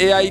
AI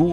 2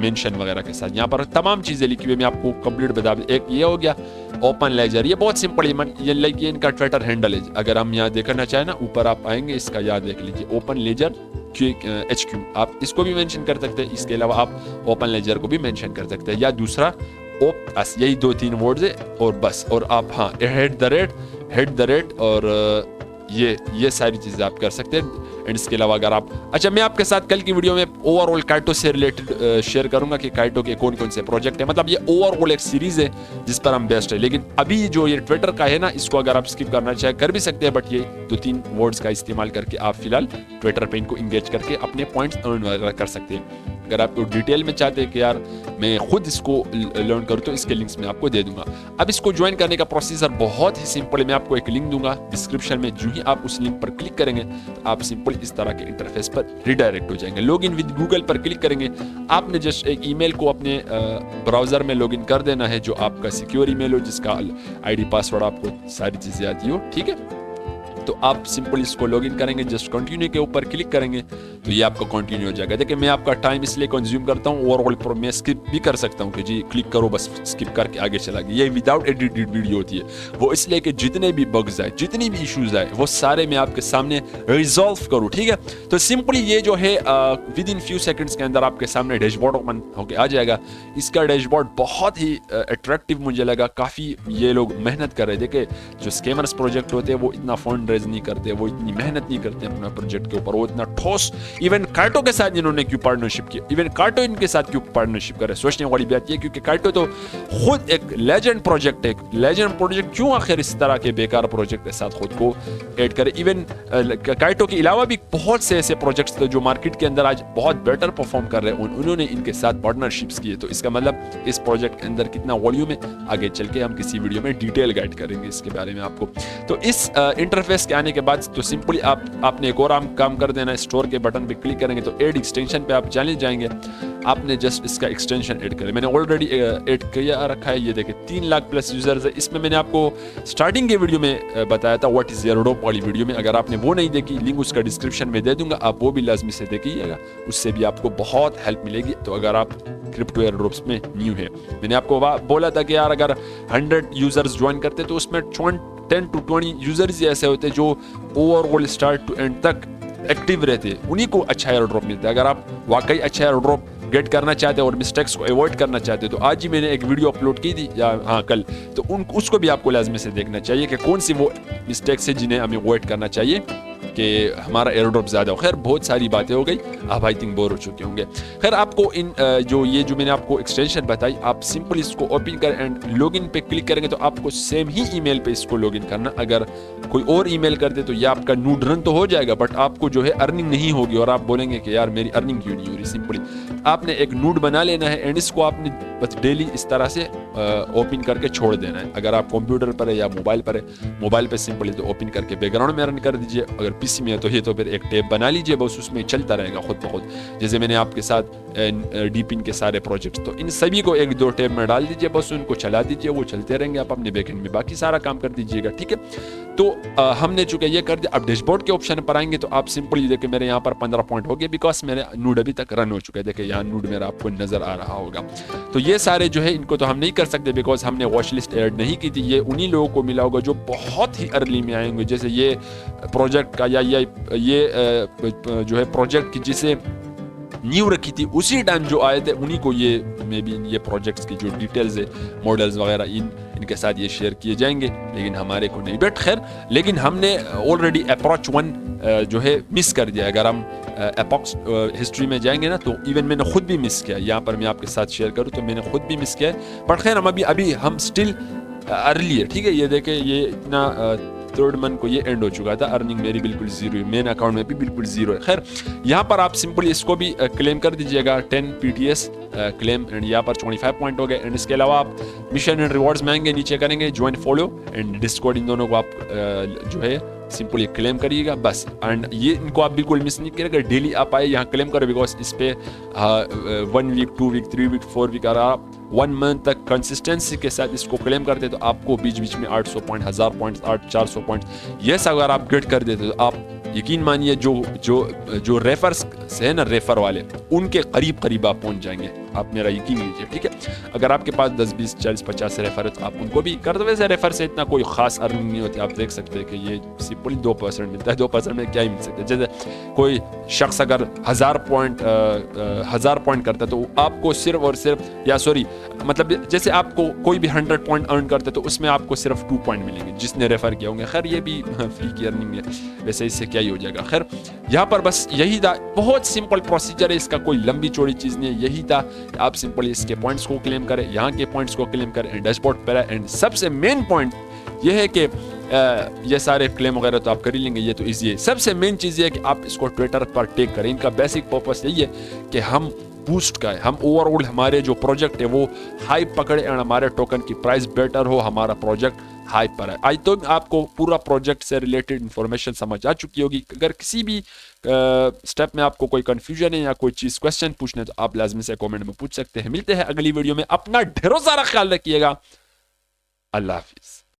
mention وغیرہ کے ساتھ یہاں پر تمام چیزیں لکھی ہوئی میں آپ کو کمپلیٹ بتا دوں. ایک یہ ہو گیا اوپن لیجر, یہ بہت سمپل ہے, یہ لائک یہ ان کا ٹویٹر ہینڈل ہے. اگر ہم یہاں دیکھنا چاہیں نا اوپر آپ آئیں گے, اس کا یاد دیکھ لیجیے اوپن لیجر HQ, آپ اس کو بھی مینشن کر سکتے ہیں. اس کے علاوہ آپ اوپن لیجر کو بھی مینشن کر سکتے ہیں, یا دوسرا بس یہی 2-3 ورڈز ہے اور بس. اور آپ ہاں ہیڈ دا ریٹ اور یہ ساری چیزیں آپ کر سکتے ہیں. اینڈ اس کے علاوہ اگر آپ اچھا میں آپ کے ساتھ کل کی ویڈیو میں اوور آل کائٹو سے ریلیٹڈ شیئر کروں گا کہ کائٹو کے کون کون سے پروجیکٹ ہیں. مطلب یہ اوور آل ایک سیریز ہے جس پر ہم بیسٹ ہے, لیکن ابھی جو یہ ٹویٹر کا ہے نا اس کو اگر آپ اسکپ کرنا چاہیں کر بھی سکتے ہیں, بٹ یہ 2-3 ورڈز کا استعمال کر کے آپ فی الحال ٹویٹر پہ ان کو انگیج کر کے اپنے پوائنٹس ارن وغیرہ کر سکتے ہیں. اگر آپ کو ڈیٹیل میں چاہتے ہیں کہ یار میں خود اس کو لرن کروں تو اس کے لنکس میں آپ کو دے دوں گا. اب اس کو جوائن کرنے کا پروسیسر بہت ہی سمپل ہے, میں آپ کو ایک لنک دوں گا ڈسکرپشن میں. جو ہی آپ اس لنک پر کلک کریں گے تو آپ سمپل اس طرح کے انٹرفیس پر ریڈائریکٹ ہو جائیں گے. Log in with Google per click کریں گے, آپ نے جسٹ ایک ای میل کو اپنے براؤزر میں لاگ ان کر دینا ہے جو آپ کا سیکیور ای میل ہو, جس کا ID پاسورڈ آپ کو ساری چیزیں آتی ہو, ٹھیک ہے. تو آپ سمپل اس کو لاگ ان کریں گے, جسٹ کنٹینیو کے اوپر کلک کریں گے تو یہ آپ کا کنٹینیو ہو جائے گا. دیکھیں میں آپ کا ٹائم اس لیے کنزیوم کرتا ہوں, اوور آل میں اسکپ بھی کر سکتا ہوں کہ جی کلک کرو بس اسکپ کر کے آگے چلا گیا. یہ وداؤٹ ایڈیٹڈ ویڈیو ہوتی ہے, وہ اس لیے کہ جتنے بھی بگز آئے جتنی بھی ایشوز آئے وہ سارے میں آپ کے سامنے ریزالو کروں, ٹھیک ہے. تو سمپلی یہ جو ہے ود ان فیو سیکنڈس کے اندر آپ کے سامنے ڈیش بورڈ اوپن ہو کے آ جائے گا. اس کا ڈیش بورڈ بہت ہی اٹریکٹیو مجھے لگا, کافی یہ لوگ محنت کر رہے. دیکھیں جو اسکیمرس پروجیکٹ ہوتے ہیں وہ اتنا فنڈ ریز نہیں کرتے, وہ اتنی محنت نہیں کرتے اپنا پروجیکٹ کے اوپر, وہ اتنا ٹھوس. ایون کائٹو کے ساتھ انہوں نے کیوں پارٹنرشپ کی, ایون کائٹو ان کے ساتھ کیوں پارٹنرشپ کرے, سوچنے والی بات یہ کیونکہ کائٹو تو خود ایک لیجنڈ پروجیکٹ ہے. ایک لیجنڈ پروجیکٹ کیوں آخر اس طرح کے بیکار پروجیکٹ کے ساتھ خود کو ایڈ کرے. ایون کائٹو کے علاوہ بھی بہت سے ایسے پروجیکٹس تھے جو مارکیٹ کے اندر آج بہت بیٹر پرفارم کر رہے ہیں, انہوں نے ان کے ساتھ پارٹنرشپس کیے. تو اس کا مطلب اس پروجیکٹ کے اندر کتنا والیوم ہے آگے چل کے ہم کسی ویڈیو میں ڈیٹیل گائیڈ کریں گے اس کے بارے میں آپ کو. تو اس انٹرفیس کے آنے کے بعد تو سمپلی آپ نے ایک اور کام کر دینا ہے, اسٹور کے بٹن پہ کلک کریں گے تو ایڈ ایکسٹینشن پہ آپ چلے جائیں گے. آپ نے جسٹ اس کا ایکسٹینشن ایڈ کریں, میں نے آلریڈی ایڈ کیا رکھا ہے. یہ دیکھیں 3 لاکھ پلس یوزرز ہے. اس میں نے آپ کو اسٹارٹنگ کے ویڈیو میں بتایا تھا واٹ از ایئرڈراپ والی ویڈیو میں. اگر آپ نے وہ نہیں دیکھی لنک اس کا ڈسکرپشن میں دے دوں گا, آپ وہ بھی لازمی سے دیکھیے گا, اس سے بھی آپ کو بہت ہیلپ ملے گی. تو اگر آپ کرپٹو ایئرڈراپس میں نیو ہے, میں نے آپ کو بولا تھا کہ یار اگر 100 یوزرز جوائن کرتے تو اس میں 10 to 20 یوزرز ایسے ہوتے جو over all start to end تک ایکٹیو رہتے, انہیں کو اچھا ایئر ڈراپ ملتا ہے. اگر آپ واقعی اچھا ایئر ڈراپ گیٹ کرنا چاہتے ہیں اور مسٹیکس کو ایوائڈ کرنا چاہتے ہیں تو آج ہی میں نے ایک ویڈیو اپلوڈ کی تھی, یا ہاں کل, تو اس کو بھی آپ کو لازمی سے دیکھنا چاہیے کہ کون سی وہ مسٹیکس ہے جنہیں ہمیں ایوائڈ کرنا چاہیے کہ ہمارا ایئر ڈراپ زیادہ ہو. خیر بہت ساری باتیں ہو گئی, آپ آئی تھنک بور ہو چکے ہوں گے. خیر آپ کو یہ میں نے آپ کو ایکسٹینشن بتائی, آپ سمپل اس کو اوپن کریں اینڈ لاگ ان پہ کلک کریں گے تو آپ کو سیم ہی ای میل پہ اس کو لاگ ان کرنا. اگر کوئی اور ای میل کر دے تو یہ آپ کا نوڈ رن تو ہو جائے گا, بٹ آپ کو جو ہے ارننگ نہیں ہوگی, اور آپ بولیں گے کہ یار میری ارننگ کیوں نہیں ہو رہی. سمپلی آپ نے ایک نوڈ بنا لینا ہے اینڈ اس کو آپ نے بس ڈیلی اس طرح سے اوپن کر کے چھوڑ دینا ہے. اگر آپ کمپیوٹر پر ہے یا موبائل پر ہے, موبائل پہ سمپلی تو اوپن کر کے بیک گراؤنڈ میں رن کر دیجیے. اگر پی سی میں ہے تو یہ تو پھر ایک ٹیب بنا لیجیے, بس اس میں چلتا رہے گا خود بخود, جیسے میں نے آپ کے ساتھ ڈی پن کے سارے پروجیکٹس, تو ان سبھی کو 1-2 ٹیب میں ڈال دیجیے, بس ان کو چلا دیجیے, وہ چلتے رہیں گے. آپ اپنے بیک اینڈ میں باقی سارا کام کر دیجیے گا, ٹھیک ہے. تو ہم نے چونکہ یہ کر دیا, اب ڈیش بورڈ کے آپشن پر آئیں گے تو آپ سمپلی دیکھیں میرے یہاں پر 15 پوائنٹ ہو گئے بیکاز میرے نوڈ ابھی تک رن ہو چکا ہے. دیکھیں یہاں نوڈ میرا آپ کو نظر آ رہا ہوگا. تو یہ سارے جو ہے ان کو تو ہم نہیں کر سکتے بیکاز ہم نے واچ لسٹ ایڈ نہیں کی تھی. یہ انہی لوگوں کو ملا ہوگا جو بہت ہی ارلی میں آئیں گے, جیسے یہ پروجیکٹ کا یا یہ جو ہے پروجیکٹ کی جسے نیو رکھی تھی اسی ٹائم جو آئے تھے, انہی کو یہ میں بھی یہ پروجیکٹس کی جو ڈیٹیلز ہے ماڈلز وغیرہ ان کے ساتھ یہ شیئر کیے جائیں گے, لیکن ہمارے کو نہیں. بٹ خیر لیکن ہم نے آلریڈی اپروچ 1 جو ہے مس کر دیا. اگر ہم اپوکس ہسٹری میں جائیں گے نا تو ایون میں نے خود بھی مس کیا, یہاں پر میں آپ کے ساتھ شیئر کروں تو میں نے خود بھی مس کیا ہے. بٹ خیر ہم ابھی ہم اسٹل ارلی ہے, ٹھیک ہے. یہ دیکھیں یہ اتنا 3rd منتھ کو یہ اینڈ ہو چکا تھا, ارننگ میری بالکل زیرو ہے, مین اکاؤنٹ میں بھی بالکل زیرو ہے. خیر یہاں پر آپ سمپلی اس کو بھی کلیم کر دیجیے گا 10 PTS کلیم, اینڈ یہاں پر 25 پوائنٹ ہو گئے. اینڈ اس کے علاوہ آپ مشن اینڈ ریوارڈز میں آئیں گے, نیچے کریں گے جوائن فالو اینڈ ڈسکورڈ, ان دونوں کو آپ جو ہے سمپلی کلیم کریے گا بس. اینڈ یہ ان کو آپ بالکل مس نہیں کرے گا, ڈیلی آپ آئے یہاں کلیم کرو بیکاز اس پہ 1 ویک 2 ویک 3 ویک 4 ویک اگر آپ 1 منتھ تک کنسسٹنسی کے ساتھ اس کو کلیم کرتے تو آپ کو بیچ میں 800 پوائنٹ 1000 پوائنٹ 400 پوائنٹ یہ سب اگر آپ گیٹ کر دیتے تو آپ یقین مانیے جو ریفرز سے نا ریفر والے ان کے قریب قریب آپ پہنچ جائیں گے, آپ میرا یقین لیجیے, ٹھیک ہے. اگر آپ کے پاس 10 20 40 50 ریفر ہے تو آپ ان کو بھی کر دو. ویسے ریفر سے اتنا کوئی خاص ارننگ نہیں ہوتی, آپ دیکھ سکتے ہیں کہ یہ سمپلی 2% ملتا ہے. 2% میں کیا ہی مل سکتا ہے. جیسے کوئی شخص اگر 1000 پوائنٹ کرتا ہے تو آپ کو صرف اور صرف, یا سوری مطلب جیسے آپ کو کوئی بھی 100 پوائنٹ ارن کرتے تو اس میں آپ کو صرف 2 پوائنٹ ملیں گے جس نے ریفر کیا ہوں گے. خیر یہ بھی فری کی ارننگ ہے, ویسے اس سے کیا ہی ہو جائے گا. خیر یہاں پر بس یہی تھا, بہت سمپل پروسیجر ہے اس کا, کوئی لمبی چوڑی چیز نہیں ہے. یہی تھا کہ آپ سمپلی اس کے پوائنٹس کو کلیم کریں, یہاں کے پوائنٹس کو کلیم کریں, ڈیش بورڈ پر ہے. اینڈ سب سے مین پوائنٹ یہ ہے کہ یہ سارے کلیم وغیرہ تو آپ کر ہی لیں گے, یہ تو ایزی ہے. سب سے مین چیز یہ ہے کہ آپ اس کو ٹویٹر پر ٹیگ کریں. ان کا بیسک پرپس یہی ہے کہ ہم بوسٹ کا ہے, ہم اوور آل ہمارے جو پروجیکٹ ہے وہ ہائی پکڑے اور ہمارے ٹوکن کی پرائز بیٹر ہو, ہمارا پروجیکٹ ہائی پر ہے. آئی تھنک آپ کو پورا پروجیکٹ سے ریلیٹڈ انفارمیشن سمجھ آ چکی ہوگی. اگر کسی بھی اسٹیپ میں آپ کو کوئی کنفیوژن ہے یا کوئی چیز کوشچن پوچھنا ہے تو آپ لازمی سے کامنٹ میں پوچھ سکتے ہیں. ملتے ہیں اگلی ویڈیو میں, اپنا ڈھیروں سارا خیال رکھیے گا. اللہ حافظ.